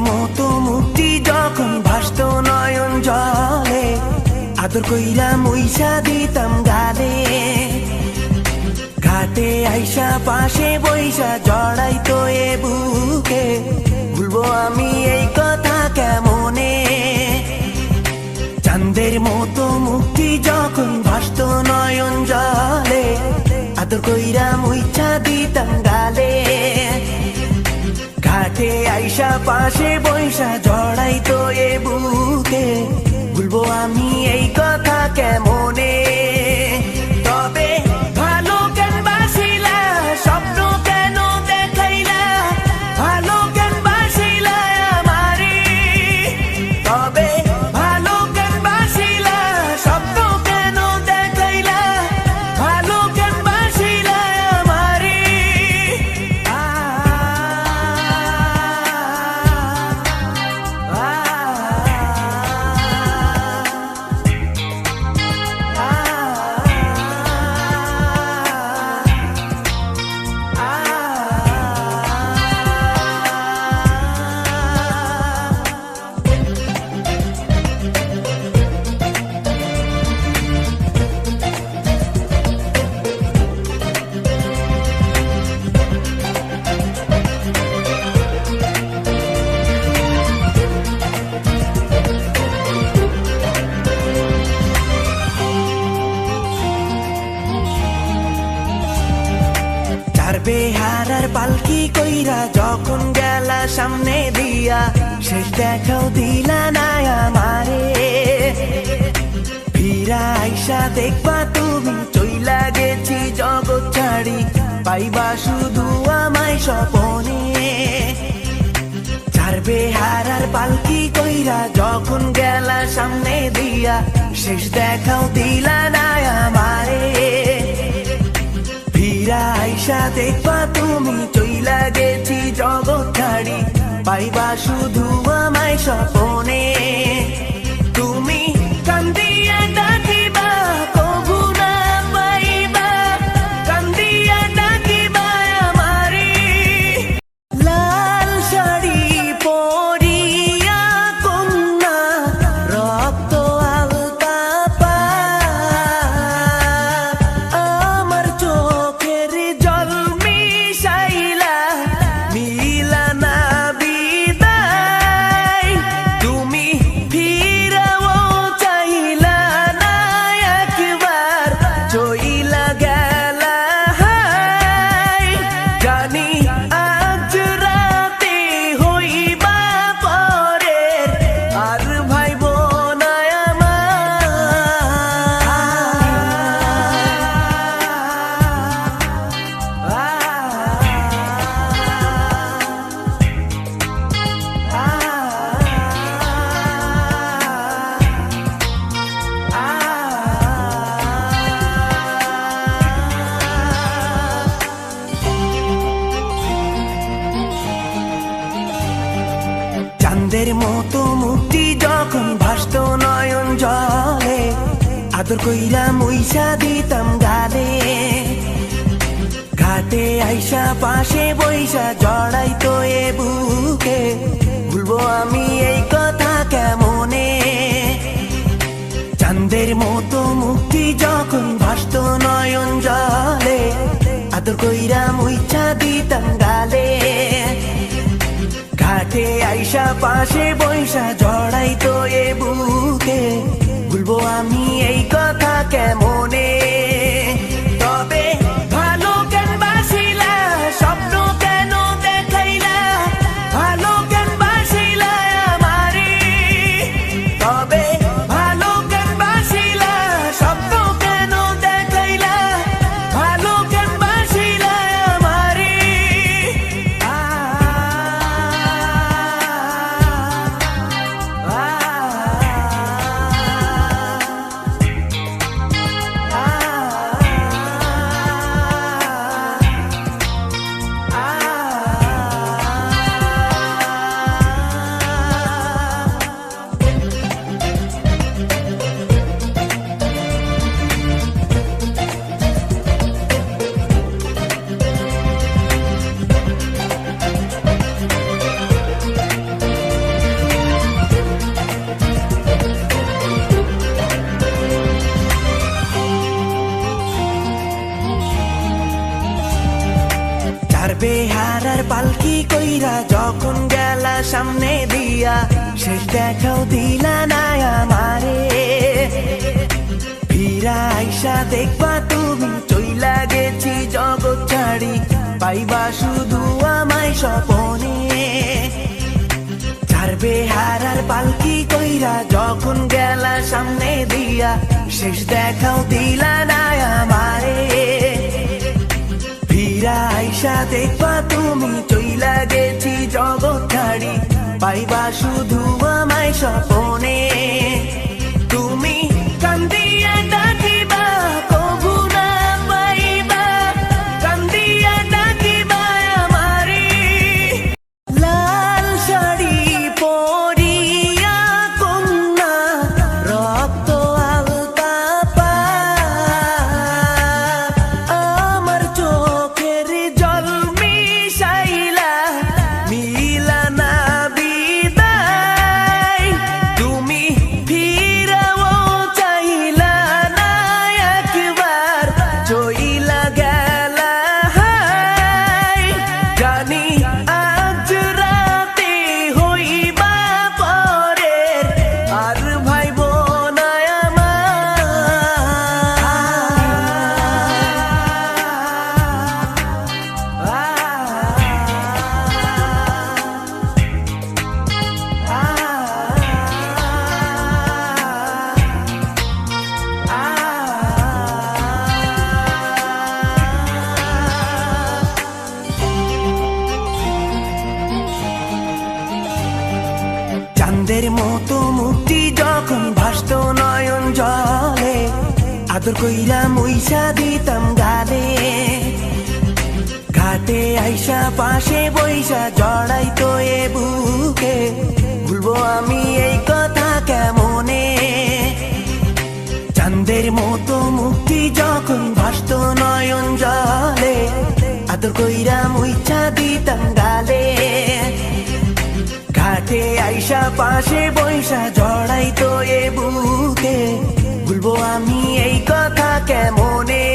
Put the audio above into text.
মতো মুক্তি যখন ভাসত নয়ন জলে, আদর কইরা মুইসা দিতাম গালে। ঘাটে আইসা পাশে বইসা জড়াইতো এ বুকে, ভুলবো আমি এই কথা কেমনে। চাঁদের মতো মুক্তি যখন ভাসত নয়ন জলে, আদর কইরা মুইসা দিতাম গালে। ঘাটে আইসা পাশে বইসা জড়াইতো এ বুকে, ভুলবো আমি এই কথা কেমনে। তবে ভালো কেন বাসিলা, স্বপ্ন কেন দেখাইলা, ভালো কেন বাসিলা আমারে। তবে ভালো কেন বাসিলা, স্বপ্ন কেন দেখাইলা, ভালো কেন বাসিলা আমারে। বেহারার পালকি কইরা যখন গেলা সামনে দিয়া, শেষ দেখাও দিলা না আমারে। ফিরা আইসা দেখবা তুমি চইলা গেছি জগৎ ছাড়ি, পাইবা শুধু আমায় স্বপনে। চার বেহারার পালকি কইরা যখন গেলা সামনে দিয়া, শেষ দেখাও দিলা না আমারে। ফিরা আইসা দেখবা তুমি চইলা গেছি জগৎ ছাড়ি, পাইবা শুধু আমায় স্বপনে। তুমি কান্দিয়া ডাকিবা কবু না পাইবা, কান্দিয়া ডাকিবা আমারে। লাল শাড়ি পরিয়া কন্যা রক্ত আলতা পা, আমার চোখের জল মিশাইলা মিলা না বিদায়। তুমি ফিরাও চাইলা না একবার, চইলা গেলা হায়। জানি আজ রাতে হইবা পরের, আর ভাইব না চাঁদের মতো মুক্তি যখন ভাসত নয়ন জলে, আদর কইরা মুইসা দিতাম গালে। ঘাটে আইসা পাশে বইসা জড়াইতো এ বুকে, ভুলবো আমি এই কথা কেমনে। চাঁদের মতো মুক্তি যখন ভাসত নয়ন জলে, আদর কইরা মুইসা দিতাম গালে। ঘাটে আইসা পাশে বইসা জড়াইতো এ বুকে, ভুলবো আমি এই কথা কেমনে। তবে ভালো কেন বাসিলা, স্বপ্ন কেন দেখাইলা, ভালো কেন বাসিলা আমারে। তবে ভালো কেন বাসিলা, স্বপ্ন কেন দেখাইলা, ভালো কেন বাসিলা আমারে। ছাড়বে হারার পালকি কইরা যখন গেলা সামনে দিয়া শেষ দেখাও দিলা না আমারে ফিরা আইসা দেখবা তুমি চইলা গেছি জগৎ ছাড়ি পাইবা শুধু আমায় স্বপনে ছাড়বে হারার পালকি কইরা যখন গেলা সামনে দিয়া শেষ দেখাও দিলা না আমারে ফিরা আইসা দেখবা তুমি চইলা গেছি জগৎ ছাড়ি পাইবা শুধু আমায় স্বপনে তুমি কান্দিয়া ডাকিবা কভু না পাইবা কান্দিয়া ডাকিবা আমারে লাল শাড়ি পরিয়া কন্যা রক্ত আলতা পা আমার চোখের জল মিশাইলা মিলানা বিদায় তুমি ফিরাও চাইলা না একবার চইলা গেলা হায় জানি আজ রাতে হইবা পরের আর ভাইব না চাঁদের মতো মুক্তি যখন ভাসত নয়ন জলে আদর কইরা মুইসা দিতাম গালে ঘাটে আইসা পাশে বইসা জড়াইতো এ বুকে ভুলবো আমি এই কথা কেমনে চাঁদের মতো মুক্তি যখন ভাসত নয়ন জলে আদর কইরা মুইসা দিতাম গালে ঘাটে আইসা পাশে বইসা জড়াইতো এ বুকে ভুলবো আমি এই কথা কেমনে